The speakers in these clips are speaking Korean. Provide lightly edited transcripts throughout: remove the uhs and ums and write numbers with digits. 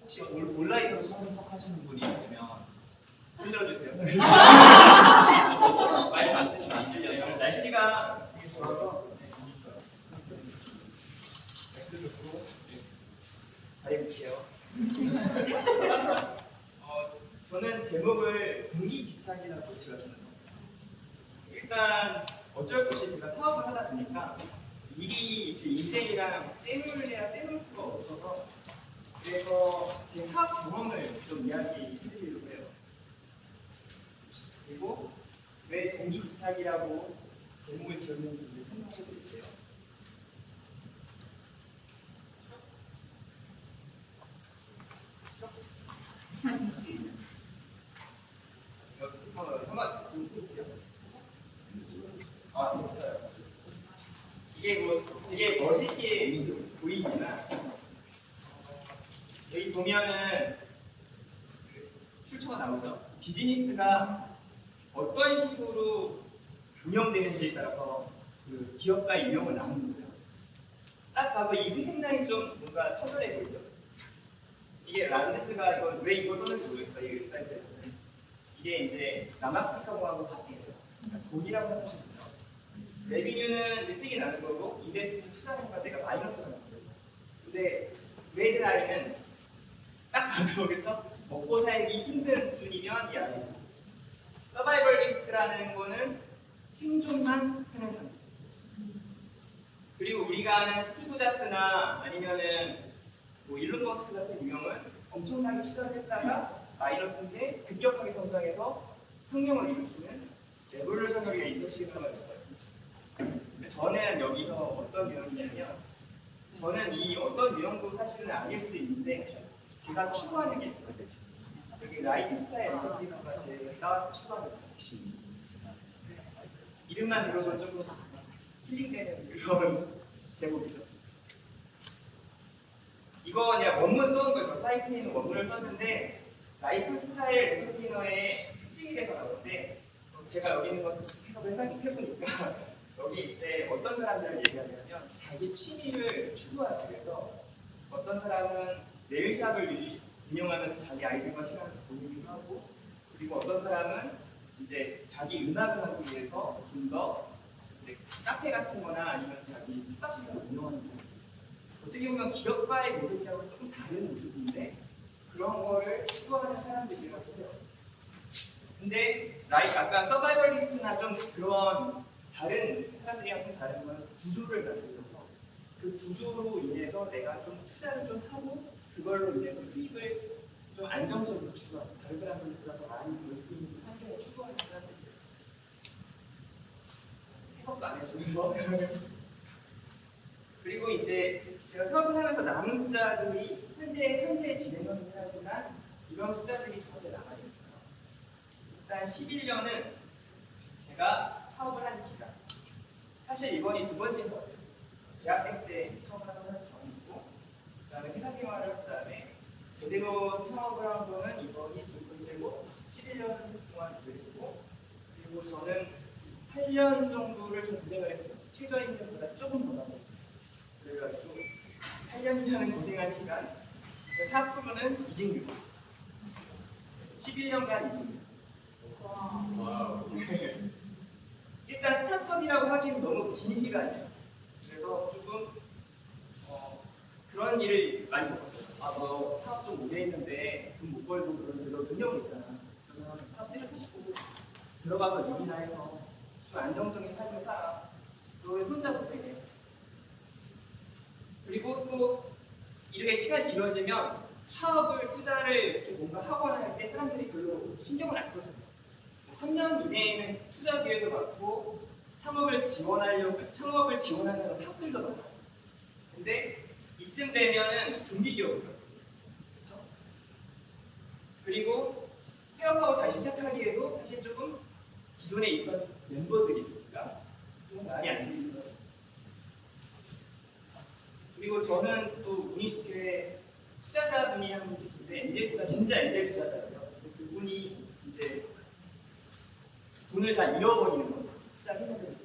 혹시 온라인으로 참석하시는 분이 있으면 손 들어주세요. 마이크 안 쓰시면 안 들려요. 날씨가 되게 좋아서 날씨도 좋고 잘해볼게요. 저는 제목을 동기집착이라고 지었습니다. 일단 어쩔 수 없이 제가 사업을 하다 보니까 일이 제 인생이랑 떼물래야 떼물 수가 없어서 그래서 제 사업 경험을 좀 이야기해드리려고 해요. 그리고 왜 동기집착이라고 제목을 지었는지 설명해드릴게요. 한번 지금 해볼게요. 됐어요. 이게 뭐 되게 멋있게 보이지만 여기 보면은 출처가 나오죠. 비즈니스가 어떤 식으로 운영되는지에 따라서 그 기업가의 유형을 나누는 거예요. 딱 봐도 이 회색라인 좀 뭔가 처절해 보이죠. 이게 란드스가 왜 이걸 썼는지 모르겠어요. 이 웹사이트에서는 이게 이제 남아프리카 공화국 화폐예요. 돈이라고 하시면 돼요. 레비뉴는 수익이 나는 거고 인베스트 투자하니까 내가 마이너스가 나는 거죠. 근데 레드 라인은 딱 봐도 그렇죠? 먹고 살기 힘든 수준이면 이 아래. 서바이벌리스트라는 거는 생존만 하는 상태. 그리고 우리가 아는 스티브 잡스나 아니면은 뭐 일론 머스크 같은 유형은 엄청나게 투자했다가 마이너스인데 급격하게 성장해서 혁명을 일으키는 레볼루셔너리가 인더스트리얼을 했어요. 저는 여기서 어떤 유형이냐면 저는 이 어떤 유형도 사실은 아닐 수도 있는데 제가 추구하는 게 있어요. 여기 라이프 스타일 엔터테인먼트가 제가 추구하는 이름만 들어도 조금 힐링되는 그런 제목이죠. 이거 그냥 원문 써는 거예요. 저 사이트에 있는 원문을 썼는데 라이프 스타일 엔터테이너의 특징이 돼서 나오는데 제가 여기 있는 건 해석을 해보니까 여기 이제 어떤 사람들을 얘기하냐면 자기 취미를 추구하기 위해서 어떤 사람은 네일샵을 운영하면서 자기 아이들과 시간을 보내기도 하고 그리고 어떤 사람은 이제 자기 음악을 하기 위해서 좀 더 이제 카페 같은 거나 아니면 자기 숙박시설을 운영하는 사람 어떻게 보면 기업가의 모습하고 조금 다른 모습인데 그런 거를 추구하는 사람들이라고 해요. 근데 아까 서바이벌리스트나 좀 그런 다른 사람들이랑 좀 다른 건 구조를 만들어서 그 구조로 인해서 내가 좀 투자를 좀 하고 그걸로 인해서 수익을 좀 안정적으로 추구하는 다른 사람들보다 더 많이 벌 수 있는 환경을 추구하는 사람들이에요. 해석도 안 해주면서 그리고 이제 제가 사업을 하면서 남은 숫자들이 현재 진행형이긴 하지만 이런 숫자들이 저한테 남아있어요. 일단 11년은 제가 사업을 한 기간 사실 이번이 두 번째 사업이에요. 대학생 때 사업을 하는 경우이고 그 다음에 회사 생활을 한 다음에 제대로 창업을 한 거는 이번이 두 번째고 11년 동안 일했고 그리고 저는 8년 정도를 좀 고생을 했어요. 최저임금보다 조금 더 남았어요. 그래가지고 8년이라는 고생한 시간 4%는 이직률 11년간 이직률 와우. 일단 스타트업이라고 하기는 너무 긴 시간이에요. 그래서 조금 그런 일을 많이 겪었어요. 너 사업 좀 오래 했는데 돈 못 벌고 그러는데 너 능력은 있잖아. 그러면 사업 때려치고 들어가서 일이나 해서 좀 안정적인 삶을 살아. 너 왜 혼자 고생해? 그리고 또 이렇게 시간이 길어지면 사업을 투자를 좀 뭔가 하거나 할 때 사람들이 별로 신경을 안 써줘요. 3년 이내에는 투자 기회도 많고 창업을 지원하는 사업들도 많아요. 근데 이쯤 되면은 좀비 기업이에요. 그렇죠? 그리고 폐업하고 다시 시작하기에도 사실 조금 기존에 있던 멤버들이 있으니까 좀 많이 안 들리는 거죠. 그리고 저는 또 운이 좋게 투자자분이 한 분 계신데 엔젤 투자 진짜 엔젤 투자자예요. 그분이 이제 돈을 다 잃어버리는 거죠. 투자했는데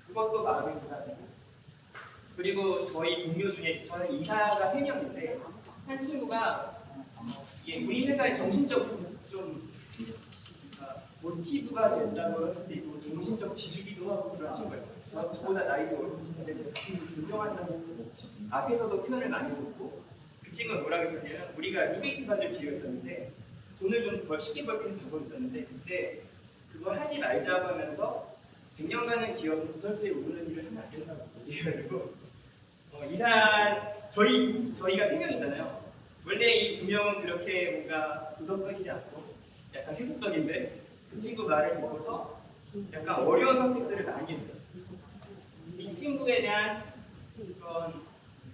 그것도 마음이 불안해요. 그리고 저희 동료 중에 저는 이사가 3명인데 한 친구가 이게 우리 회사의 정신적 좀 모티브가 된다고 할 수도 있고 정신적 지주기도 하고 그런 친구였어요. 저보다 나이도 어리신데 제가 그 친구 존경한다고 앞에서도 표현을 많이 줬고 그 친구가 뭐라고 했었냐면 우리가 리베이트 받을 기회가 있었는데 돈을 좀 더 쉽게 벌 수 있는 방법이 있었는데 그때 그걸 하지 말자고 하면서 100년간은 기업은 구설수에 오르는 일을 하면 안 된다고 얘기해가지고 저희가 3명이잖아요. 원래 이 2명은 그렇게 뭔가 도덕적이지 않고 약간 세속적인데 그 친구 말을 듣고서 약간 어려운 선택들을 많이 했어요. 이 친구에 대한 그런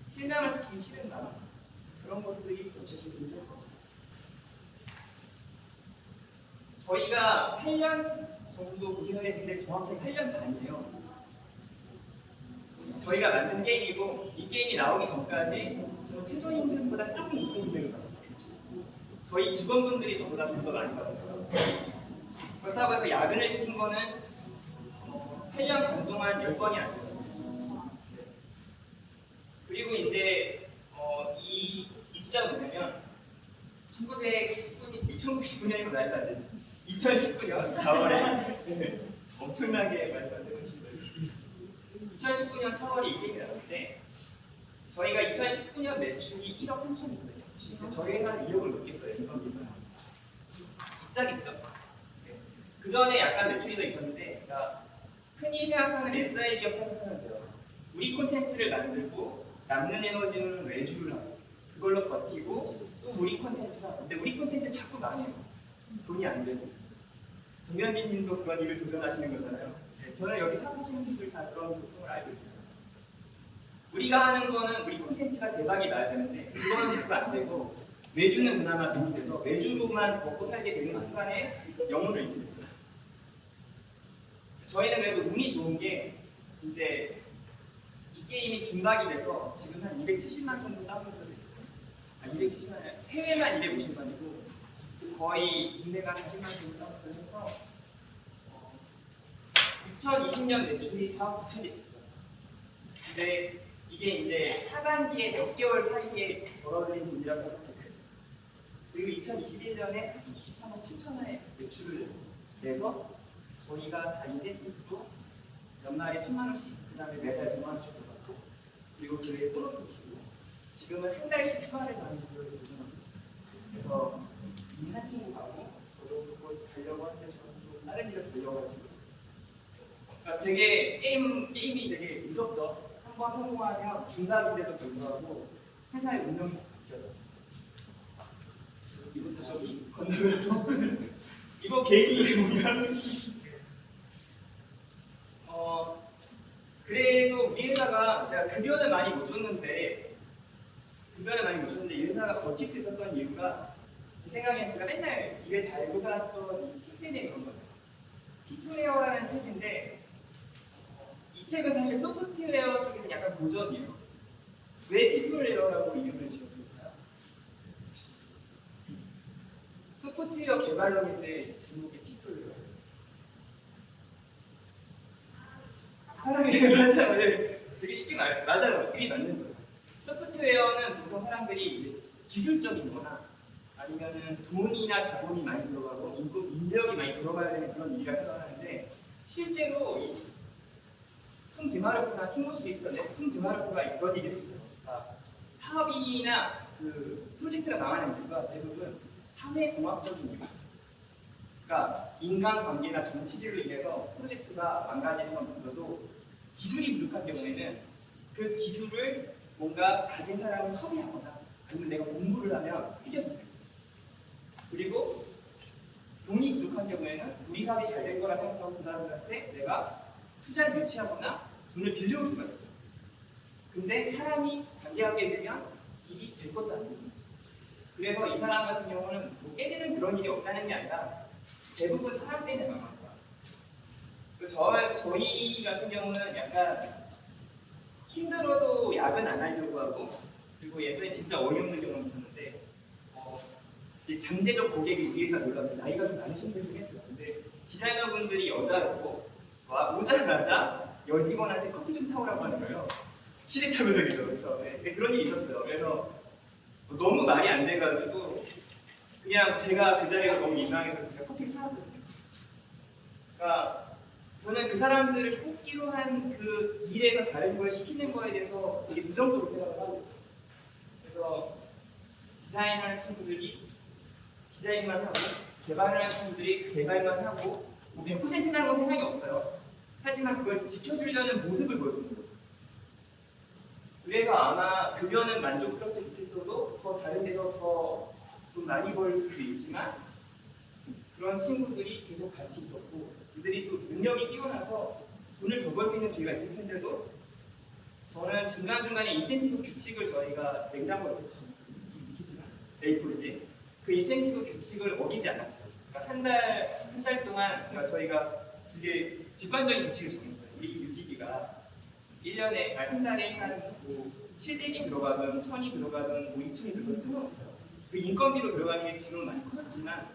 실망을 시키기 싫은 마음 그런 것들이 좀 있어요. 저희가 8년 정도 고생을 했는데 정확히 8년 반이에요. 저희가 만든 게임이고 이 게임이 나오기 전까지 저는 최저임금보다 조금 높은 임금을 받았어요. 저희 직원분들이 저보다 좀 더 많이 받았어요. 그렇다고 해서 야근을 시킨 거는 8년 반 동안 10번이 안 돼요. 그리고 이제 이 숫자가 뭐냐면 1919년이면 말도 안 되지. 2019년 4월에 엄청나게 말도 안 되는 2019년 4월에 이 게임이 나왔는데 저희가 2019년 매출이 1억 3천이거든요. 저희 회사는 2억을 넘겠어요. 이번 기간. 적자겠죠. 그 전에 약간 매출이 더 있었는데 그러니까 흔히 생각하는 SI 기업 생각하면 돼요. 우리 콘텐츠를 만들고 남는 에너지는 외주를 하고 그걸로 버티고 또 우리 콘텐츠가 근데 우리 콘텐츠 자꾸 망해요. 돈이 안 되고 정현진 님도 그런 일을 도전하시는 거잖아요. 저는 여기 사무하시는 분들 다 그런 고통을 알고 있어요. 우리가 하는 거는 우리 콘텐츠가 대박이 나야 되는데 그거는 자꾸 안 되고 외주는 그나마 돈이 돼서 외주로만 먹고 살게 되는 순간에 영혼을 잃게 되잖아요. 저희는 그래도 운이 좋은 게 이제 이 게임이 중박이 돼서 지금 한 270만 정도 다운로드가 됐거든요. 270만 해외만 250만이고 거의 국내가 40만 정도 다운로드해서 2020년 매출이 4억 9천이 됐어요. 근데 이게 이제 하반기에 몇 개월 사이에 벌어들인 돈이라고 생각해요. 그리고 2021년에 23억 7천원의 매출을 내서 저희가 다 인센티브로 연말에 1,000만원씩 그 다음에 매달 100만원씩 받고 그리고 그 외에 보너스도 주고 지금은 한 달씩 휴가를 많이 들어요. 그래서 이 한 친구 가고 저도 그거 가려고 하는데 저는 또 다른 일을 가려가지고 그러니까 되게 게임이 되게 무섭죠. 한번 성공하면 중단인데도 불구하고 회사의 운영이 바뀌어요. 이거 다시 건너면서 이거 계기 뭔가 그래도 우리 회사가 제가 급여는 많이 못 줬는데 이 회사가 버틸 수 있었던 이유가 제 생각엔 제가 맨날 입에 달고 살았던 이 책 때문에 그런 거예요. 피투웨어라는 책인데 이 책은 사실 소프트웨어 쪽에서 약간 고전이에요. 왜 피투웨어라고 이름을 지었을까요? 소프트웨어 개발력인데 제목이 피투웨어. 사람이 맞아요. 네. 되게 쉽게 맞아요. 그게 맞는 거예요. 소프트웨어는 보통 사람들이 이제 기술적인 거나 아니면은 돈이나 자본이 많이 들어가고 인력이 많이 들어가야 되는 그런 일이라 생각하는데 실제로 이 톰 드마르코나 티모시 비스턴의 톰 드마르코가 그런 얘기를 했어요. 그러니까 사업이나 그 프로젝트가 망하는 이유가 대부분 사회공학적인 이유. 그러니까 인간관계나 정치질로 인해서 프로젝트가 망가지는 건 있어도 기술이 부족한 경우에는 그 기술을 뭔가 가진 사람을 섭외하거나 아니면 내가 공부를 하면 해결돼요. 그리고 돈이 부족한 경우에는 우리 사업이 잘 될 거라 생각하고 그 사람들한테 내가 투자를 유치하거나 돈을 빌려올 수가 있어요. 근데 사람이 관계가 깨지면 일이 될 것도 아니고 그래서 이 사람 같은 경우는 뭐 깨지는 그런 일이 없다는 게 아니라 대부분 사람 때문에 망한 거야. 저희 같은 경우는 약간 힘들어도 야근 안 하려고 하고 그리고 예전에 진짜 어이없는 경험이 있었는데 잠재적 고객이 우리 회사 놀라서 나이가 좀 많으신 분이 했어요. 근데 디자이너분들이 여자였고 오자마자 여직원한테 커피 좀 타오라고 하는 거예요. 시대착오적이죠, 그렇죠? 네, 그런 일이 있었어요. 그래서 너무 안 돼가지고 그냥 제가 그 자리가 너무 민망해서 제가 커피를 사왔거든요. 그러니까 저는 그 사람들을 뽑기로 한 그 일에서 다른 걸 시키는 거에 대해서 되게 부정적으로 생각을 하고 있어요. 그래서 디자인하는 친구들이 디자인만 하고 개발을 하는 친구들이 개발만 하고 뭐 100%라는 건 세상에 없어요. 하지만 그걸 지켜주려는 모습을 보여주는 거죠. 그래서 아마 급여는 만족스럽지 못했어도 더 다른 데서 더 돈 많이 벌 수도 있지만 그런 친구들이 계속 같이 있었고 그들이 또 능력이 뛰어나서 돈을 더 벌 수 있는 기회가 있을 텐데도 저는 중간중간에 인센티브 규칙을 저희가 냉장고에 좀 익히지만 A4지 그 인센티브 규칙을 어기지 않았어요. 그러니까 한 달 동안 그러니까 저희가 되게 직관적인 규칙을 정했어요. 우리 유지비가 1년에 한 달에 한 700이 들어가든 1000이 들어가든 2000이 들어가든 상관없어요. 그 인건비로 들어가는 게 지금 많이 커졌지만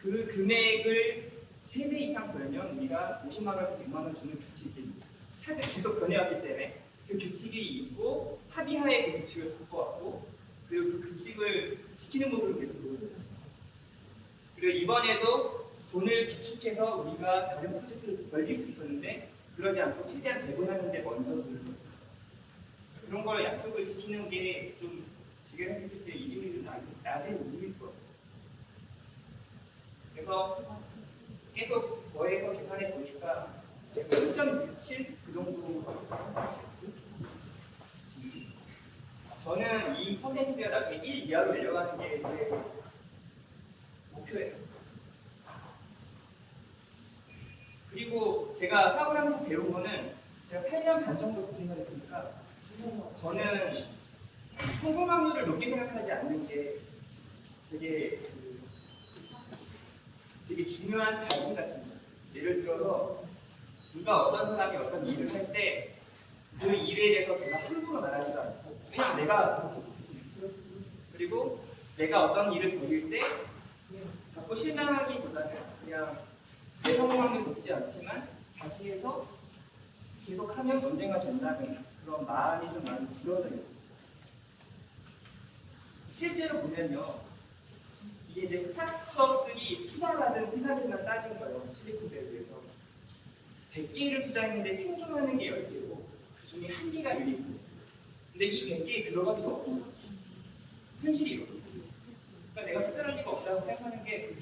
그 금액을 3배 이상 벌면 우리가 50만 원에서 100만 원 주는 규칙이 차가 계속 변해왔기 때문에 그 규칙이 있고 합의하에 그 규칙을 바꿔왔고 그리고 그 규칙을 지키는 모습을 계속 보여줬어요. 그리고 이번에도 돈을 비축해서 우리가 다른 프로젝트를 벌릴 수 있었는데 그러지 않고 최대한 배분하는 데 먼저 돈을 썼어요. 그런 걸 약속을 지키는 게 좀 제가 생각했을 때 이중률이 낮은 이유일 거예요. 그래서 계속 더해서 계산해 보니까 제가 3.67 그 정도 저는 이 퍼센티지가 나중에 1 이하로 내려가는 게 제 목표예요. 그리고 제가 사업을 하면서 배운 거는 제가 8년 반 정도 고생을 했으니까 저는 성공 확률을 높게 생각하지 않는 게 되게 중요한 다짐 같은 거예요. 예를 들어서 누가 어떤 사람이 어떤 일을 할 때 그 일에 대해서 제가 함부로 말하지도 않고 그냥 내가 그렇게 못했으니까 그리고 내가 어떤 일을 벌일 때 자꾸 실망하기보다는 그냥 내 성공 확률 높지 않지만 다시 해서 계속하면 언젠가 된다는 그런 마음이 좀 많이 굳어져 있어요. 실제로 보면요, 이게 이제 스타트업들이 투자받은 회사들만 따진 거예요. 실리콘밸리에서 100개를 투자했는데 생존하는 게 10개고 그 중에 1개가 유니콘이었어요. 근데 이 100개에 들어가기가 없고 현실이 이렇거든요. 그러니까 내가 특별할 리가 없다고 생각하는 게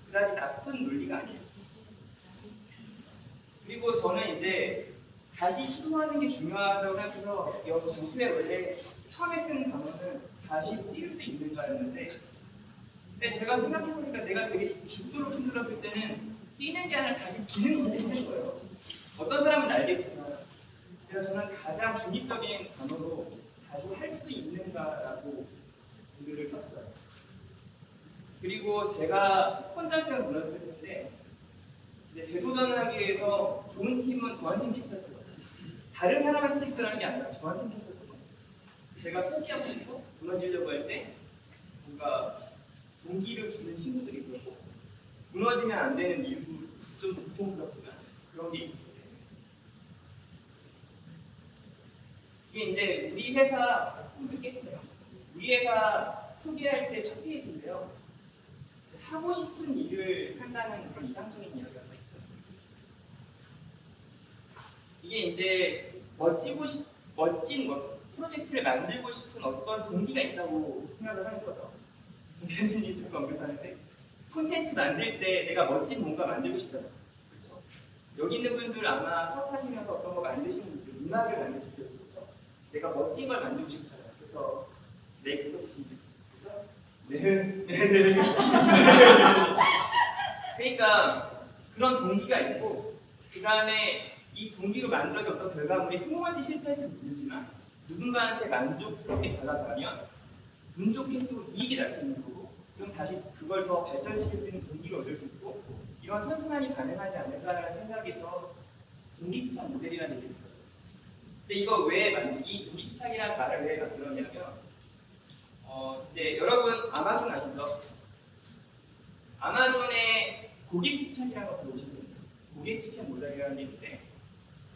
그다지 나쁜 논리가 아니에요. 그리고 저는 이제 다시 시도하는 게 중요하다고 생각해서 여기 목표에 원래 처음에 쓴 단어는 다시 뛸 수 있는가였는데 근데 제가 생각해보니까 내가 되게 죽도록 힘들었을 때는 뛰는 게 아니라 다시 기는 것도 힘든 거예요. 어떤 사람은 알겠지만 그래서 저는 가장 중립적인 단어로 다시 할 수 있는가라고 글을 썼어요. 그리고 제가 혼자 쓰는 문학을 쓸 텐데 이제 재도전을 하기 위해서 좋은 팀은 저한테 픽스할 거예요. 다른 사람한테 픽스하는 게 아니라 저한테 픽스할 거예요. 제가 포기하고 싶고 무너지려고 할 때 뭔가 동기를 주는 친구들이 있었고 무너지면 안 되는 이유 좀 고통스럽지만 그런 게 있었기 때문에 이게 이제 우리 회사 늦게 지네요. 우리 회사 소개할 때 첫 페이지인데요. 하고 싶은 일을 한다는 그런 이상적인 이야기가 써 있어요. 이게 이제 멋진 프로젝트를 만들고 싶은 어떤 동기가 있다고 생각을 하는 거죠. 김현진이 조금 언급하는데 콘텐츠 만들 때 내가 멋진 뭔가 만들고 싶잖아요. 그렇죠? 여기 있는 분들 아마 사업하시면서 어떤 거 만드시는 분들 음악을 만드실 때 그렇죠? 내가 멋진 걸 만들고 싶잖아요. 그래서 넥서치 그렇죠? 네. 그러니까 그런 동기가 있고 그 다음에 이 동기로 만들어진 어떤 결과물이 성공할지 실패할지 모르지만 누군가한테 만족스럽게 다가가면 운 좋게 또 이익이 날 수 있는 거고 그럼 다시 그걸 더 발전시킬 수 있는 동기를 얻을 수 있고 이런 선순환이 가능하지 않을까라는 생각에서 동기집착 모델이라는 얘기를 있어요. 근데 이거 왜 이 동기집착이라는 말을 왜 만들었냐면 이제 여러분 아마존 아시죠? 아마존의 고객집착이라는 거 들어보신 적 있나요? 고객집착 모델이라는 게 있는데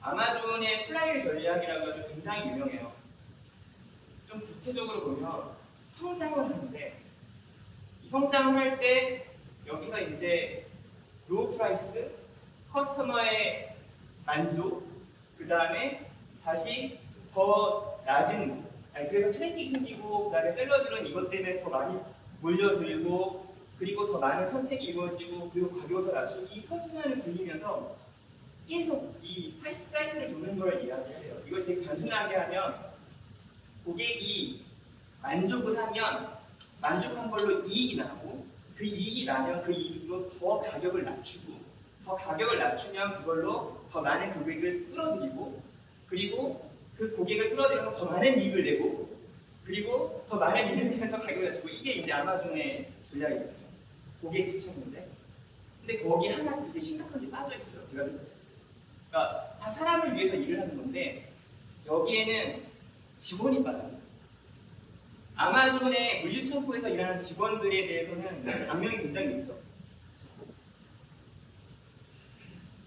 아마존의 플라이어 전략이라고 아주 굉장히 유명해요. 좀 구체적으로 보면 성장을 하는데 이 성장을 할 때 여기서 이제 로우 프라이스, 커스터머의 만족, 그 다음에 다시 더 낮은, 그래서 트래픽이 생기고 그 다음에 셀러들은 이것 때문에 더 많이 몰려들고 그리고 더 많은 선택이 이루어지고 그리고 가격을 더 낮추고 이 선순환을 굴리면서 계속 이 사이클을 도는 걸 이야기해요. 이걸 되게 단순하게 하면 고객이 만족을 하면 만족한 걸로 이익이 나고 그 이익이 나면 그 이익으로 더 가격을 낮추고 더 가격을 낮추면 그걸로 더 많은 고객을 끌어들이고 그리고 그 고객을 끌어들여서 더 많은 이익을 내고 그리고 더 많은 이익을 내면 더 가격을 낮추고 이게 이제 아마존의 전략이거든요. 고객 집착인데 근데 거기 하나 되게 심각한 게 빠져 있어요. 제가 생각했을 때. 그러니까 다 사람을 위해서 일을 하는 건데 여기에는 직원이 빠져 있어요. 아마존의 물류창고에서 일하는 직원들에 대해서는 악명이 굉장히 있죠.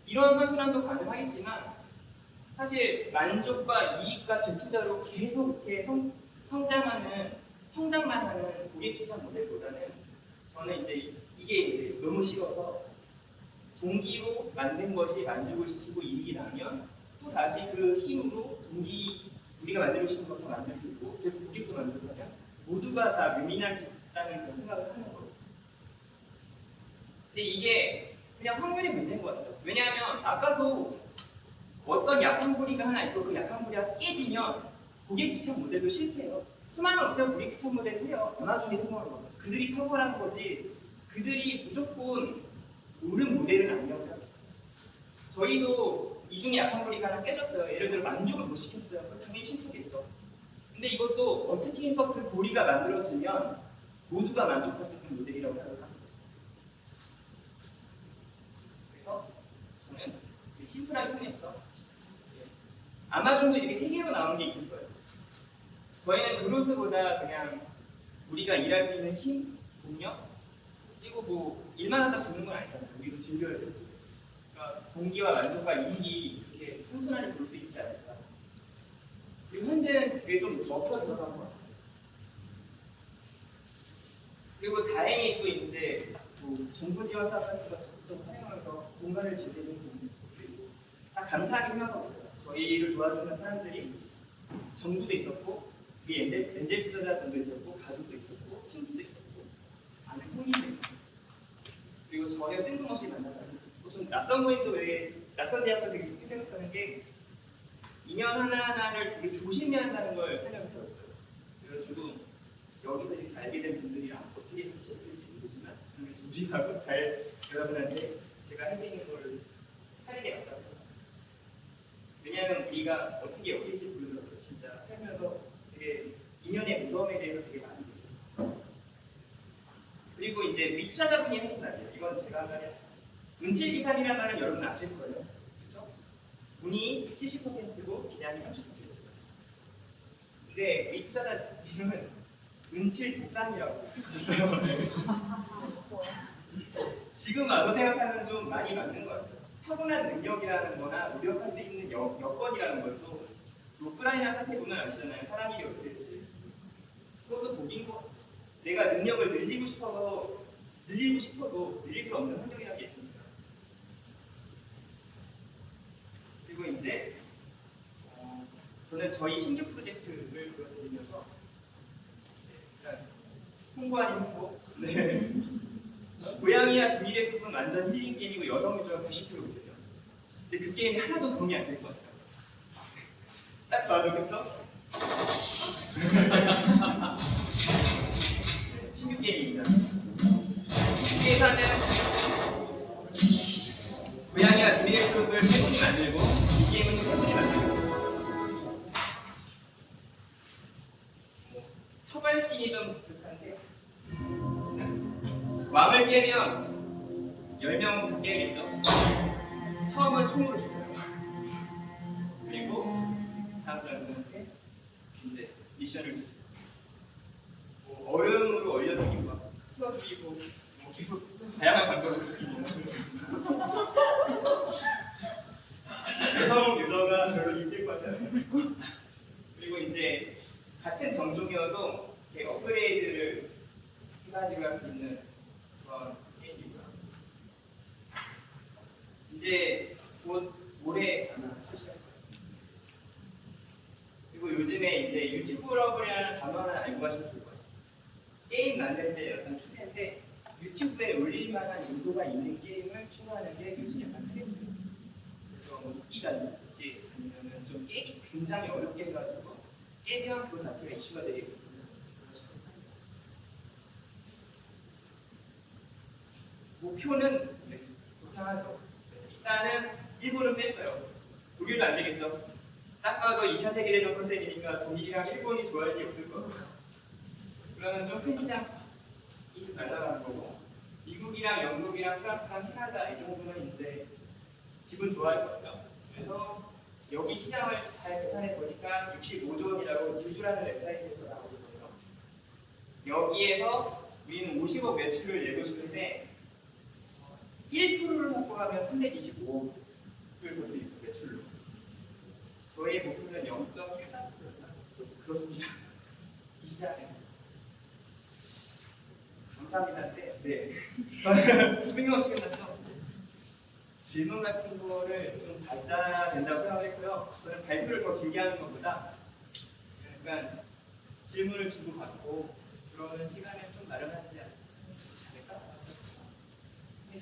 이런 선순환도 가능하겠지만 사실 만족과 이익과 재투자로 계속 이렇게 성장만 하는 고객 집착 모델보다는 저는 이제 이게 이제 너무 싫어서 동기로 만든 것이 만족을 시키고 이익이 나면 또 다시 그 힘으로 우리가 만들고 싶은 걸 더 만들 수 있고 그래서 고객도 만족하면 모두가 다 윈윈할 수 있다는 그런 생각을 하는 거예요. 근데 이게 그냥 확률의 문제인 것 같아요. 왜냐하면 아까도 어떤 약한 고리가 하나 있고 그 약한 고리가 깨지면 고객 집착 모델도 실패해요. 수많은 업체가 고객 집착 모델을 해요. 아마존이 성공한 거죠. 그들이 탁월한 거지 그들이 무조건 옳은 모델은 아니라고 생각해요. 저희도 이 중에 약한 고리가 하나 깨졌어요. 예를 들어 만족을 못 시켰어요. 당연히 실패겠죠. 근데 이것도 어떻게 해서 그 고리가 만들어지면 모두가 만족할 수 있는 모델이라고 생각합니다. 그래서 저는 심플하게 통해서 아마존도 이렇게 세 개로 나오는 게 있을 거예요. 저희는 그로스보다 그냥 우리가 일할 수 있는 힘, 동력, 그리고 뭐 일만 하다 죽는 건 아니잖아요. 우리도 즐겨야 되고. 그러니까 동기와 만족과 이익이 이렇게 순순하게 볼 수 있지 않을까. 그리고 현재는 그게 좀 더 들어간 것 같아요. 그리고 다행히 또 이제 뭐 정부 지원 사업 같은 거 적극적으로 활용하면서 공간을 지배해주는 분들이 있고 다 감사하게 생각하고 있어요. 저희를 도와주는 사람들이 정부도 있었고 우리 엔젤 투자자들도 있었고 가족도 있었고 친구도 있었고 아는 형님도 있었고 그리고 전혀 뜬금없이 만난 사람도 있었고 좀 낯선 모임도 왜 낯선 대학도 되게 좋게 생각하는 게 인연 하나하나를 되게 조심해야 한다는 걸 살면서 배웠어요. 그래가지고 여기서 이렇게 알게 된 분들이랑 어떻게 같이 해볼지 모르지만 저는 조심하고 잘 여러분한테 제가 할 수 있는 걸 하는 게 맞다고 생각합니다. 왜냐하면 우리가 어떻게 여길지 모르더라고요. 진짜 살면서 되게 인연의 무서움에 대해서 되게 많이 느꼈어요. 그리고 이제 우리 투자자분이 하신 말이에요. 이건 제가 한 말이 아니에요. 운칠기삼이라는 말은 여러분 아실 거예요. 그렇죠? 운이 70%고 기량이 30%예요. 근데 우리 투자자님은 운칠 독삼이라고 하셨어요. 지금 와서 생각하면 좀 많이 맞는 것 같아요. 타고난 능력이라는 거나 노력할 수 있는 여건이라는 것도 우크라이나 사태 보면 알잖아요. 사람 일이 어떻게 될지. 그것도 복인 거. 내가 능력을 늘리고 싶어도 늘릴 수 없는 환경이라는 게 있습니다. 그리고 이제 저는 저희 신규 프로젝트를 보여드리면서 일단 홍보 아닌 홍보. 네. 고양이와 비밀의 숲은 완전 힐링 게임이고 여성 유저가 90%거든요. 근데 그 게임이 하나도 도움이 안 될 것 같아요. 딱 봐도 그쵸? 신규 게임입니다. 여기에서는 고양이와 비밀의 숲을 3분이 만들고 이 게임은 또 3분이 만들고 처벌신이 좀 독특한데 왕을 깨면 10명 다 깨겠죠? 처음은 총으로 죽어요. 그리고 다음 장군한테 이제 미션을 주죠. 뭐 얼음으로 얼려주기고 막 풀어주기고 뭐 계속 다양한 방법을 쓰기고 여성 유저가 별로 힘들 것 같지 않아요. 그리고 이제 같은 경종이어도 업그레이드 마찬가지로 할 수 있는 그런 게임이고요. 이제 곧 올해 아마 출시할 거예요. 그리고 요즘에 이제 유튜브러블이라는 단어 하나 알고 가시면 좋을 거예요. 게임 만들 때 어떤 추세인데 유튜브에 올릴 만한 요소가 있는 게임을 추구하는 게 요즘 약간 트렌드예요. 그래서 뭐 웃기다든지 아니면 좀 깨기 굉장히 어렵게 해가지고 깨면 그 자체가 이슈가 되겠거든요. 목표는 도착하죠. 일단은 일본은 뺐어요. 독일도 안 되겠죠. 딱 봐도 2차 세계대전 컨셉이니까 독일이랑 일본이 좋아할 게 없을 거고. 그러면 좀 큰 시장이 날아가는 거고. 미국이랑 영국이랑 프랑스랑 캐나다 이 정도는 이제 기분 좋아할 거죠. 그래서 여기 시장을 잘 계산해 보니까 65조 원이라고 뉴주라는 웹사이트에서 나오거든요. 여기에서 우리는 50억 매출을 내고 싶은데 1%를 확보하면 325억을 벌 수 있어요. 매출로. 저희의 목표는 0.13%였나? 그렇습니다. 이 시장에. 감사합니다. 네. 저는 뜬금없이 끝났죠. 질문 같은 거를 좀 받아야 된다고 생각했고요. 저는 발표를 더 길게 하는 것보다 약간 질문을 주고받고 그러는 시간을 좀 마련하지 않을까? 네.